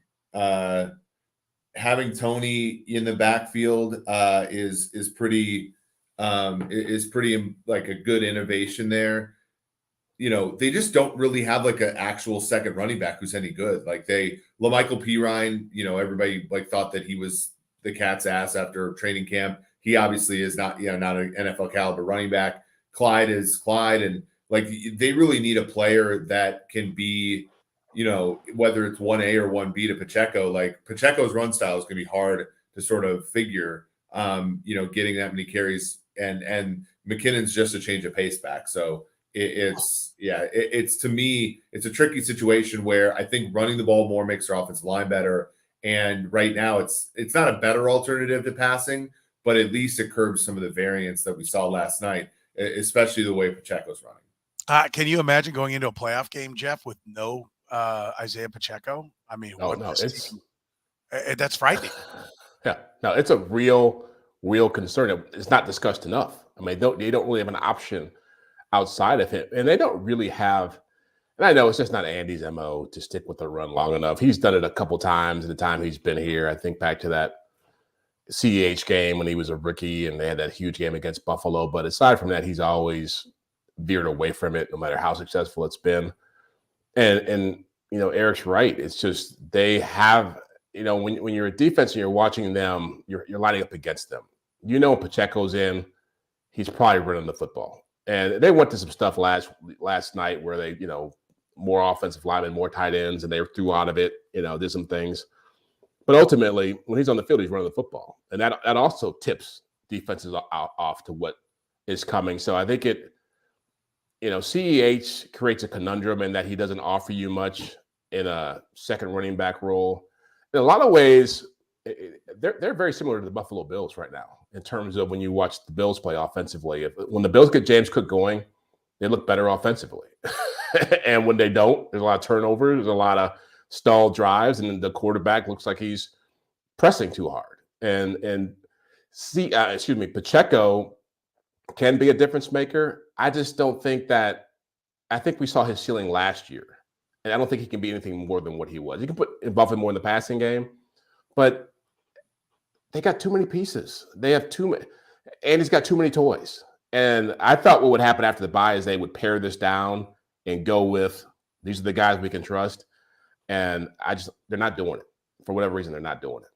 D: the backfield is pretty like a good innovation there. They just don't really have like an actual second running back who's any good. Like LaMichael Pirine, everybody like thought that he was the cat's ass after training camp. He obviously is not an NFL caliber running back. Clyde is Clyde, and like they really need a player that can be, whether it's 1A or 1B to Pacheco. Like Pacheco's run style is going to be hard to sort of figure. Getting that many carries and McKinnon's just a change of pace back. So it's to me, it's a tricky situation where I think running the ball more makes our offensive line better. And right now it's not a better alternative to passing, but at least it curbs some of the variance that we saw last night, especially the way Pacheco's running.
A: Can you imagine going into a playoff game, Jeff, with no Isaiah Pacheco? I mean, that's frightening.
C: Yeah, no, it's a real concern. It's not discussed enough. I mean, they don't really have an option outside of him, and they don't really have. And I know it's just not Andy's MO to stick with the run long enough. He's done it a couple times in the time he's been here. I think back to that CEH game when he was a rookie and they had that huge game against Buffalo. But aside from that, he's always veered away from it, no matter how successful it's been. And Eric's right. It's just they have, when you're a defense and you're watching them, you're lining up against them. When Pacheco's in, he's probably running the football. And they went to some stuff last night where they, more offensive linemen, more tight ends, and they threw out of it, did some things. But ultimately, when he's on the field, he's running the football. And that also tips defenses off to what is coming. So I think CEH creates a conundrum in that he doesn't offer you much in a second running back role. In a lot of ways, they're very similar to the Buffalo Bills right now in terms of when you watch the Bills play offensively. When the Bills get James Cook going, they look better offensively. And when they don't, there's a lot of turnovers, there's a lot of stalled drives, and the quarterback looks like he's pressing too hard. Pacheco can be a difference maker. I just don't think that. I think we saw his ceiling last year, and I don't think he can be anything more than what he was. You can involve him more in the passing game, but they got too many pieces. They have too many, and he's got too many toys. And I thought what would happen after the bye is they would pare this down and go with these are the guys we can trust. And they're not doing it for whatever reason. They're not doing it.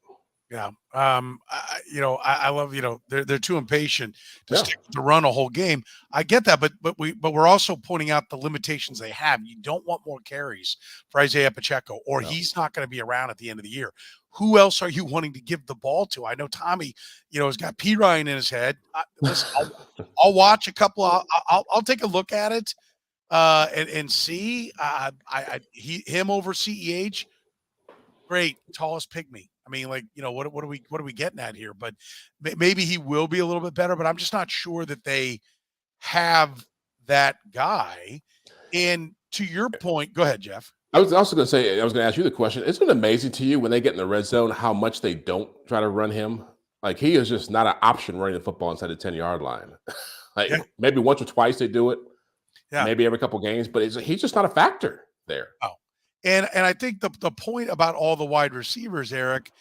A: Yeah. I love, they're too impatient to stick to run a whole game. I get that, but we're also pointing out the limitations they have. You don't want more carries for Isaiah Pacheco, or he's not going to be around at the end of the year. Who else are you wanting to give the ball to? I know Tommy, has got P. Ryan in his head. Listen, I'll watch a couple. I'll take a look at it and see. Him over CEH, great, tallest pygmy. I mean, what are we getting at here? But maybe he will be a little bit better. But I'm just not sure that they have that guy. And to your point, go ahead, Jeff.
C: I was also going to say, I was going to ask you the question. Isn't it amazing to you when they get in the red zone how much they don't try to run him? Like, he is just not an option running the football inside the 10-yard line. Maybe once or twice they do it. Yeah. Maybe every couple games, but he's just not a factor there.
A: Oh, and I think the point about all the wide receivers, Eric,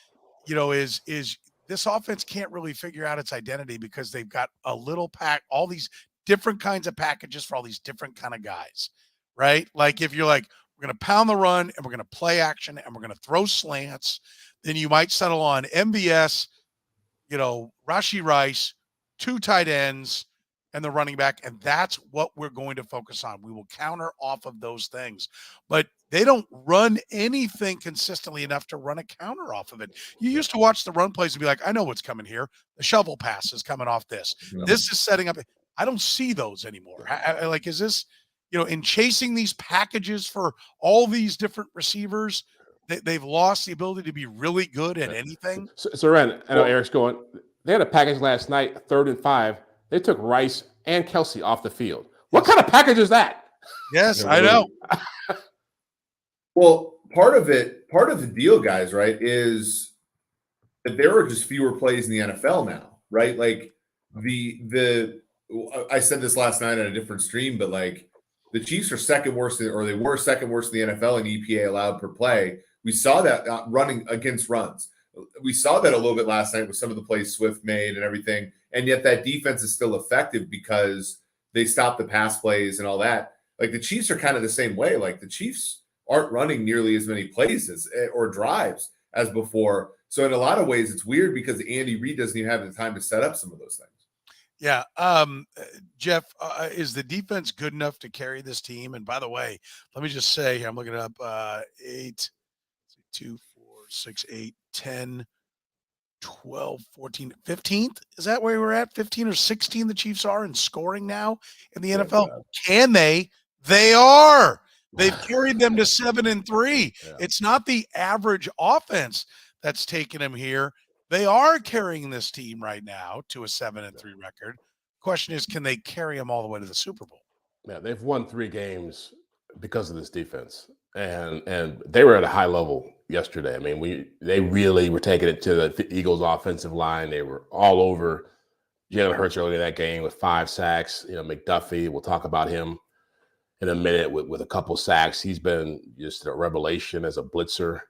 A: is this offense can't really figure out its identity because they've got a little pack, all these different kinds of packages for all these different kind of guys, right? Like if you're like, we're going to pound the run and we're going to play action and we're going to throw slants, then you might settle on MVS, Rashee Rice, 2 tight ends, and the running back, and that's what we're going to focus on. We will counter off of those things. But they don't run anything consistently enough to run a counter off of it. You used to watch the run plays and be like, I know what's coming here. The shovel pass is coming off this. Yeah. This is setting up. I don't see those anymore. Is this, in chasing these packages for all these different receivers, they've lost the ability to be really good at anything?
C: So Ren, I know Eric's going, they had a package last night, 3rd and 5. They took Rice and Kelsey off the field. What kind of package is that?
A: Yes, I know.
D: Well, part of the deal, guys, right, is that there are just fewer plays in the NFL now, right? Like I said this last night on a different stream, but like the Chiefs are second worst, or they were second worst in the NFL in EPA allowed per play. We saw that running against runs. We saw that a little bit last night with some of the plays Swift made and everything. And yet that defense is still effective because they stop the pass plays and all that. Like the Chiefs are kind of the same way. Like the Chiefs aren't running nearly as many plays or drives as before. So in a lot of ways, it's weird because Andy Reid doesn't even have the time to set up some of those things.
A: Yeah. Jeff, is the defense good enough to carry this team? And by the way, let me just say here, I'm looking up 8, 2, 4, 6, 8, 10, 12, 14, 15th. Is that where we're at? 15 or 16 the Chiefs are in scoring now in the NFL. Can they? They are. They've carried them to 7-3. Yeah. It's not the average offense that's taken them here. They are carrying this team right now to a 7-3 record. Question is, can they carry them all the way to the Super Bowl?
C: Yeah, they've won 3 games because of this defense. And they were at a high level yesterday. I mean, they really were taking it to the Eagles' offensive line. They were all over Jalen Hurts early in that game with 5 sacks. McDuffie, we'll talk about him in a minute with a couple sacks. He's been just a revelation as a blitzer.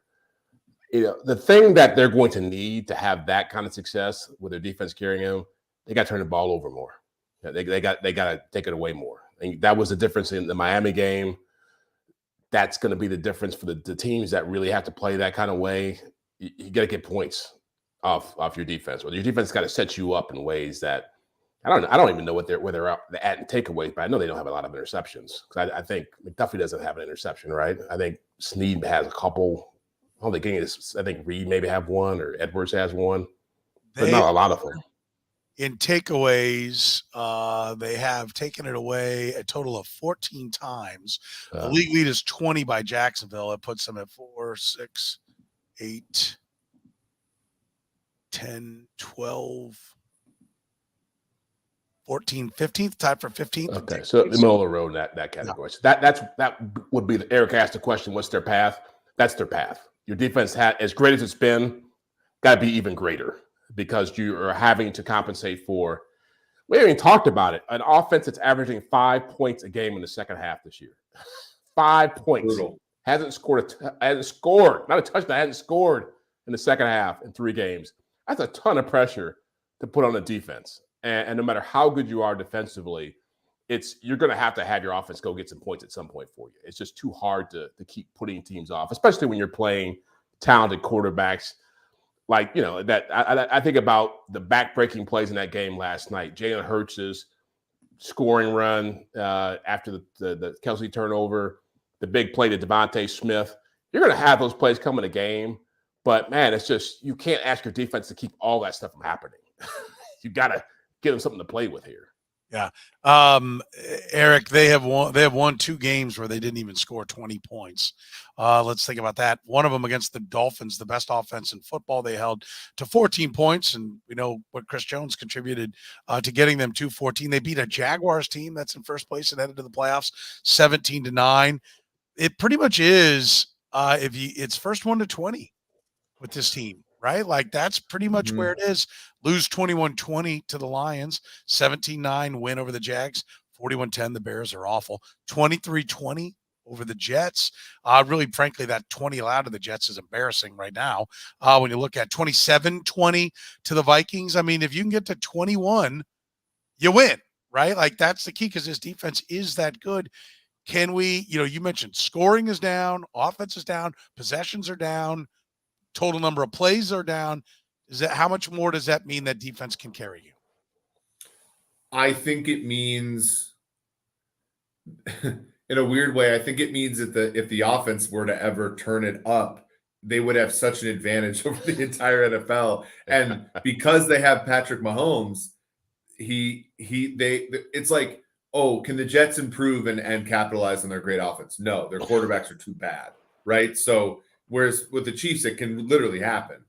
C: The thing that they're going to need to have that kind of success with their defense carrying them, they got to turn the ball over more. They got to take it away more. And that was the difference in the Miami game. That's going to be the difference for the teams that really have to play that kind of way. You got to get points off your defense, or your defense got to set you up in ways that I don't even know where they're at in takeaways, but I know they don't have a lot of interceptions, because I think McDuffie doesn't have an interception, right? I think Snead has a couple. I think Reed maybe have one, or Edwards has one, but not a lot of them.
A: In takeaways, they have taken it away a total of 14 times. The league lead is 20 by Jacksonville. It puts them at 4, 6, 8, 10, 12, 14, 15th, tied for 15th.
C: Okay, so the middle of the road in that category. So that would be Eric asked the question, what's their path? That's their path. Your defense as great as it's been, got to be even greater, because you are having to compensate for, we haven't even talked about it, an offense that's averaging 5 points a game in the second half this year. 5 points. Brutal. Hasn't scored, not a touchdown, hasn't scored in the second half in 3 games. That's a ton of pressure to put on the defense. And no matter how good you are defensively, you're going to have your offense go get some points at some point for you. It's just too hard to keep putting teams off, especially when you're playing talented quarterbacks. Like, that I think about the back-breaking plays in that game last night. Jalen Hurts' scoring run after the Kelsey turnover, the big play to Devontae Smith. You're going to have those plays come in a game, but, man, it's just you can't ask your defense to keep all that stuff from happening. You got to give them something to play with here.
A: Yeah. Eric, they have won 2 games where they didn't even score 20 points. Let's think about that. One of them against the Dolphins, the best offense in football. They held to 14 points, and we know what Chris Jones contributed to getting them to 14. They beat a Jaguars team that's in first place and headed to the playoffs 17-9. It pretty much is it's first 1 to 20 with this team. Right? Like, that's pretty much where it is. Lose 21-20 to the Lions, 17-9 win over the Jags, 41-10. The Bears are awful. 23-20 over the Jets. Really, frankly, that 20 allowed to the Jets is embarrassing right now. When you look at 27-20 to the Vikings, I mean, if you can get to 21, you win, right? Like, that's the key, because this defense is that good. Can we, you mentioned scoring is down, offense is down, possessions are down, total number of plays are down. How much more does that mean that defense can carry you?
D: I think it means, in a weird way, I think it means that if the offense were to ever turn it up, they would have such an advantage over the entire NFL. And because they have Patrick Mahomes, it's like, oh, can the Jets improve and capitalize on their great offense? No, their quarterbacks are too bad, right? So whereas with the Chiefs, it can literally happen.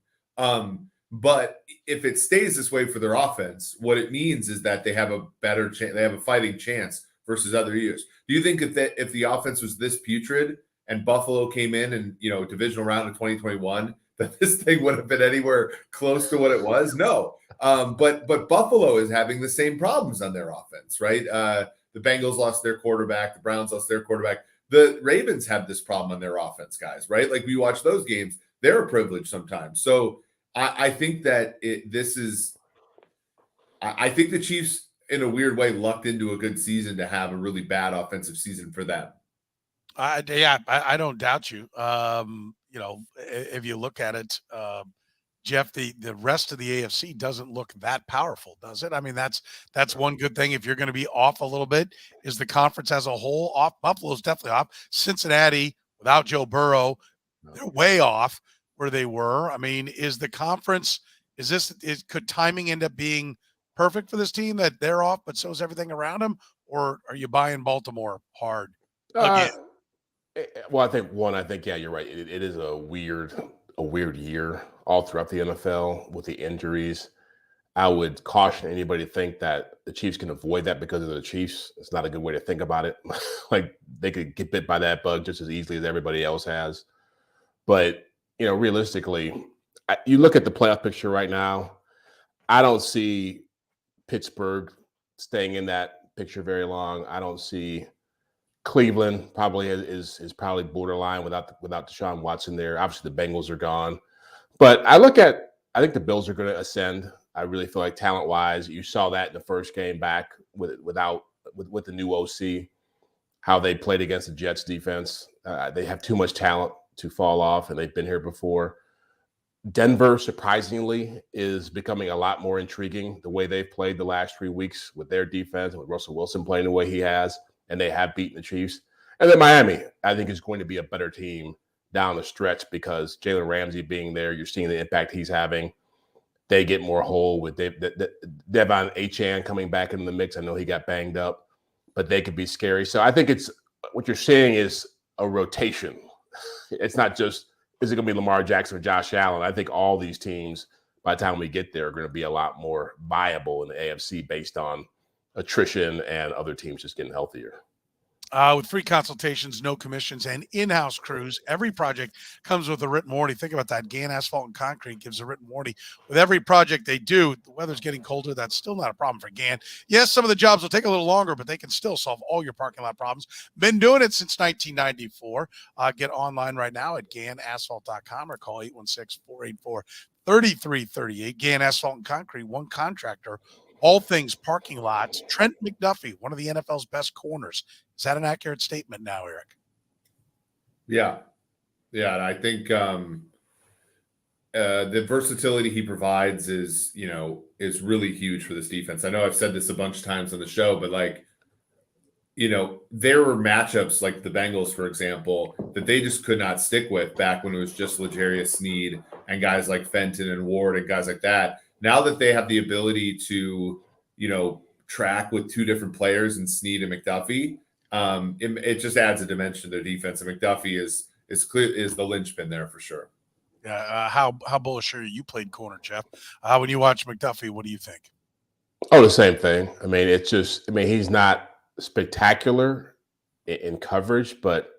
D: But if it stays this way for their offense, what it means is that they have a better chance. They have a fighting chance versus other years. Do you think if the offense was this putrid and Buffalo came in and, divisional round of 2021, that this thing would have been anywhere close to what it was? No. But Buffalo is having the same problems on their offense, right? The Bengals lost their quarterback. The Browns lost their quarterback. The Ravens have this problem on their offense, guys, right? Like, we watch those games. They're a privilege sometimes. So I think that I think the Chiefs, in a weird way, lucked into a good season to have a really bad offensive season for them.
A: I don't doubt you. If you look at it, Jeff, the rest of the AFC doesn't look that powerful, does it? I mean, that's one good thing. If you're going to be off a little bit, is the conference as a whole off. Buffalo's definitely off. Cincinnati, without Joe Burrow, they're way off where they were. I mean, is the conference, could timing end up being perfect for this team that they're off, but so is everything around them? Or are you buying Baltimore hard again?
C: Well, I think, yeah, you're right. It is a weird year all throughout the NFL with the injuries. I would caution anybody to think that the Chiefs can avoid that because of the Chiefs. It's not a good way to think about it. Like, they could get bit by that bug just as easily as everybody else has. But, realistically, you look at the playoff picture right now, I don't see Pittsburgh staying in that picture very long. I don't see Cleveland probably is probably borderline without Deshaun Watson there. Obviously, the Bengals are gone. But I think the Bills are going to ascend. I really feel like talent-wise, you saw that in the first game back with the new OC, how they played against the Jets defense. They have too much talent to fall off, and they've been here before. Denver, surprisingly, is becoming a lot more intriguing the way they've played the last 3 weeks with their defense, with Russell Wilson playing the way he has, and they have beaten the Chiefs. And then Miami, I think, is going to be a better team down the stretch because Jalen Ramsey being there, you're seeing the impact he's having. They get more whole with Devon Achane coming back into the mix. I know he got banged up, but they could be scary. So I think it's what you're seeing is a rotation. It's not just, is it going to be Lamar Jackson or Josh Allen? I think all these teams, by the time we get there, are going to be a lot more viable in the AFC based on attrition and other teams just getting healthier.
A: With free consultations, no commissions, and in-house crews, every project comes with a written warranty. Think about that. Gann Asphalt and Concrete gives a written warranty. With every project they do, the weather's getting colder. That's still not a problem for Gann. Yes, some of the jobs will take a little longer, but they can still solve all your parking lot problems. Been doing it since 1994. Get online right now at GannAsphalt.com or call 816-484-3338. Gann Asphalt and Concrete, one contractor, all things parking lots. Trent McDuffie, one of the NFL's best corners. Is that an accurate statement now, Eric?
D: Yeah. And I think the versatility he provides is really huge for this defense. I know I've said this a bunch of times on the show, but there were matchups like the Bengals, for example, that they just could not stick with back when it was just L'Jarius Sneed and guys like Fenton and Ward and guys like that. Now that they have the ability to, track with two different players in Sneed and McDuffie, it just adds a dimension to their defense. And McDuffie is the linchpin there for sure.
A: Yeah. How bullish are you? You played corner, Jeff. When you watch McDuffie, what do you think?
C: Oh, the same thing. I mean, he's not spectacular in coverage, but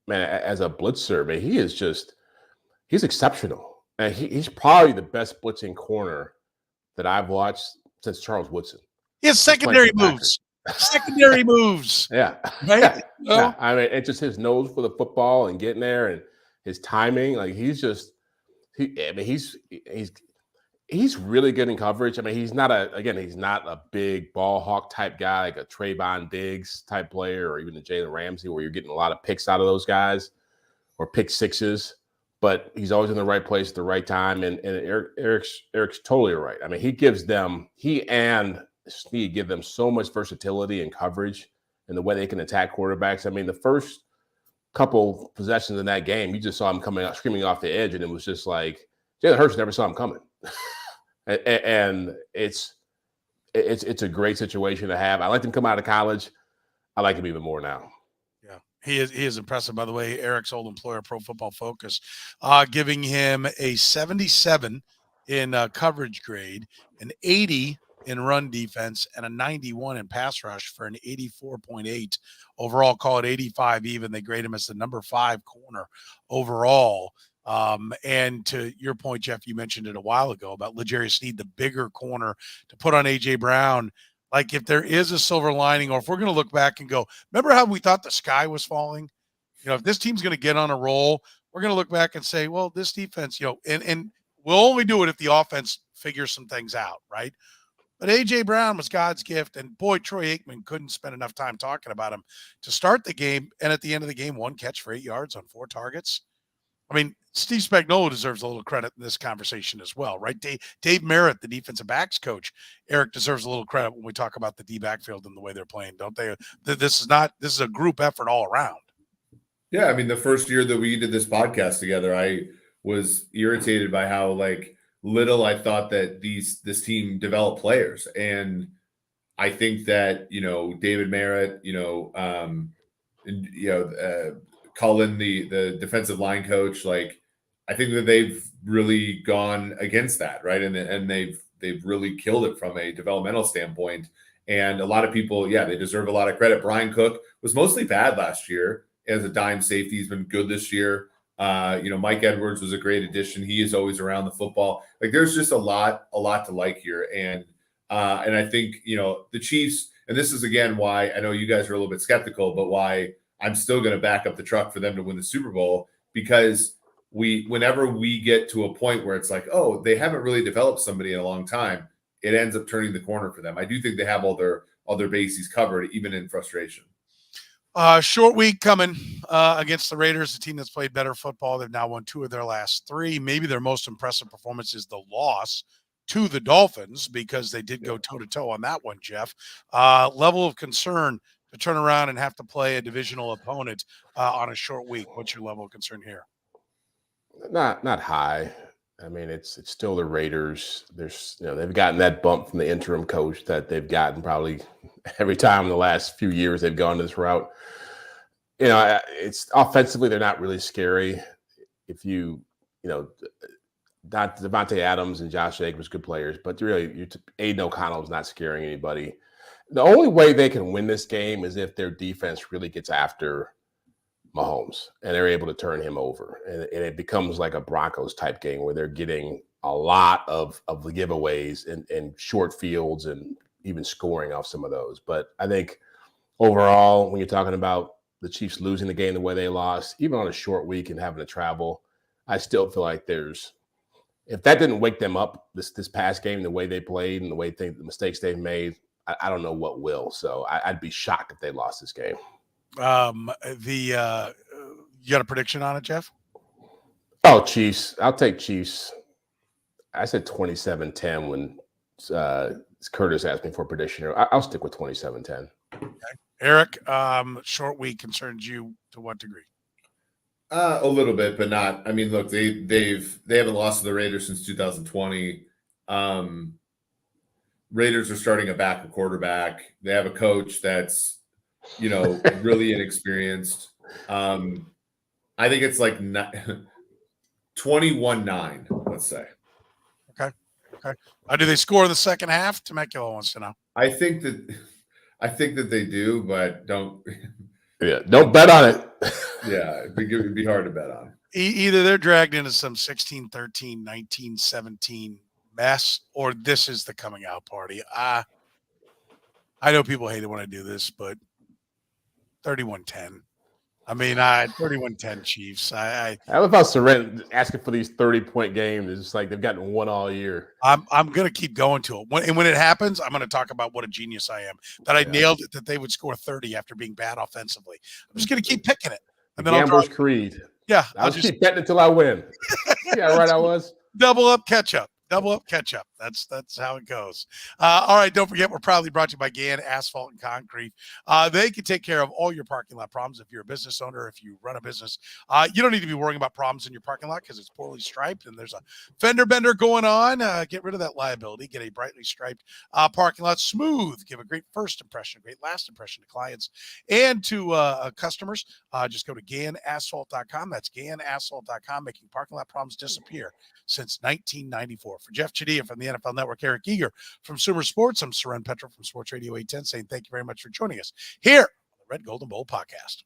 C: man, as a blitzer, man, he's exceptional. And he's probably the best blitzing corner that I've watched since Charles Woodson.
A: He has secondary moves. Secondary moves.
C: Yeah.
A: Right?
C: Yeah. I mean, it's just his nose for the football and getting there and his timing. Like he's really good in coverage. I mean, he's not a big ball hawk type guy, like a Trayvon Diggs type player, or even a Jalen Ramsey, where you're getting a lot of picks out of those guys or pick sixes. But he's always in the right place at the right time. And Eric's totally right. I mean, he and Snead give them so much versatility and coverage and the way they can attack quarterbacks. I mean, the first couple possessions in that game, you just saw him coming out, screaming off the edge, and it was just like Jalen Hurts never saw him coming. and it's a great situation to have. I liked him come out of college. I like him even more now.
A: Yeah, he is impressive. By the way, Eric's old employer, Pro Football Focus, giving him a 77 in coverage grade, an 80 in run defense, and a 91 in pass rush for an 84.8 overall. Call it 85 even. They grade him as the number 5 corner overall. And to your point, Jeff, you mentioned it a while ago about L'Jarius Sneed, the bigger corner to put on A.J. Brown. Like if there is a silver lining, or if we're going to look back and go, remember how we thought the sky was falling? If this team's going to get on a roll, we're going to look back and say, well, this defense, and we'll only do it if the offense figures some things out, right? But A.J. Brown was God's gift, and boy, Troy Aikman couldn't spend enough time talking about him to start the game, and at the end of the game, 1 catch for 8 yards on 4 targets. I mean, Steve Spagnuolo deserves a little credit in this conversation as well, right? Dave Merritt, the defensive backs coach, Eric deserves a little credit when we talk about the D backfield and the way they're playing, don't they? This is a group effort all around.
D: Yeah, I mean, the first year that we did this podcast together, I was irritated by how little I thought that this team developed players, and I think that David Merritt, Cullen, the defensive line coach, I think that they've really gone against that, right? And they've really killed it from a developmental standpoint. And a lot of people, they deserve a lot of credit. Brian Cook was mostly bad last year as a dime safety. He's been good this year. Mike Edwards was a great addition. He is always around the football. There's just a lot to like here. And I think, the Chiefs, and this is again why I know you guys are a little bit skeptical, but why I'm still going to back up the truck for them to win the Super Bowl, because whenever we get to a point where it's like, oh, they haven't really developed somebody in a long time, it ends up turning the corner for them. I do think they have all their bases covered, even in frustration.
A: Short week coming against the Raiders, a team that's played better football. They've now won 2 of their last 3. Maybe their most impressive performance is the loss to the Dolphins, because they did go toe-to-toe on that one, Jeff. Level of concern to turn around and have to play a divisional opponent on a short week. What's your level of concern here?
C: Not high. I mean, it's still the Raiders. There's they've gotten that bump from the interim coach that they've gotten probably every time in the last few years they've gone this route. It's offensively they're not really scary. If not Devontae Adams and Josh Jacobs, good players, but really Aiden O'Connell is not scaring anybody. The only way they can win this game is if their defense really gets after Mahomes and they're able to turn him over, and it becomes like a Broncos type game where they're getting a lot of the giveaways and short fields and even scoring off some of those. But I think overall, when you're talking about the Chiefs losing the game the way they lost, even on a short week and having to travel, I still feel like if that didn't wake them up this past game, the way they played and the mistakes they've made, I don't know what will. So I'd be shocked if they lost this game.
A: You got a prediction on it, Jeff?
C: Oh, Chiefs. I'll take Chiefs. I said 27-10 when Curtis asked me for a prediction. I'll stick with 27-10.
A: Okay. Eric, short week concerns you to what degree?
D: A little bit, but not. I mean, look, they haven't lost to the Raiders since 2020. Raiders are starting a backup quarterback. They have a coach that's really inexperienced. I think it's like 21-9, let's say.
A: Okay. Do they score in the second half? Temecula wants to know.
D: I think that they do, but don't.
C: Yeah, don't bet on it.
D: Yeah, it'd be hard to bet on.
A: Either they're dragged into some 16-13, 19-17 mess, or this is the coming out party. I know people hate it when I do this, but 31-10. I mean, 31-10 Chiefs.
C: I love how Soren asking for these 30-point games. It's just like they've gotten one all year.
A: I'm going to keep going to it. When it happens, I'm going to talk about what a genius I am. That I nailed it, that they would score 30 after being bad offensively. I'm just going to keep picking it. And then
C: Gambler's creed.
A: Yeah.
C: I'll just keep betting until I win. Yeah, right I was.
A: Double up, catch up. That's how it goes. All right, don't forget, we're proudly brought to you by Gann Asphalt and Concrete. They can take care of all your parking lot problems. If you're a business owner, if you run a business, you don't need to be worrying about problems in your parking lot because it's poorly striped and there's a fender bender going on. Get rid of that liability. Get a brightly striped parking lot. Smooth. Give a great first impression, a great last impression to clients and to customers. Just go to GannAsphalt.com. That's GannAsphalt.com, making parking lot problems disappear since 1994. For Jeff Chadiha from the NFL Network, Eric Eager from Sumer Sports, I'm Soren Petro from Sports Radio 810 saying thank you very much for joining us here on the Red, Gold, and Bold podcast.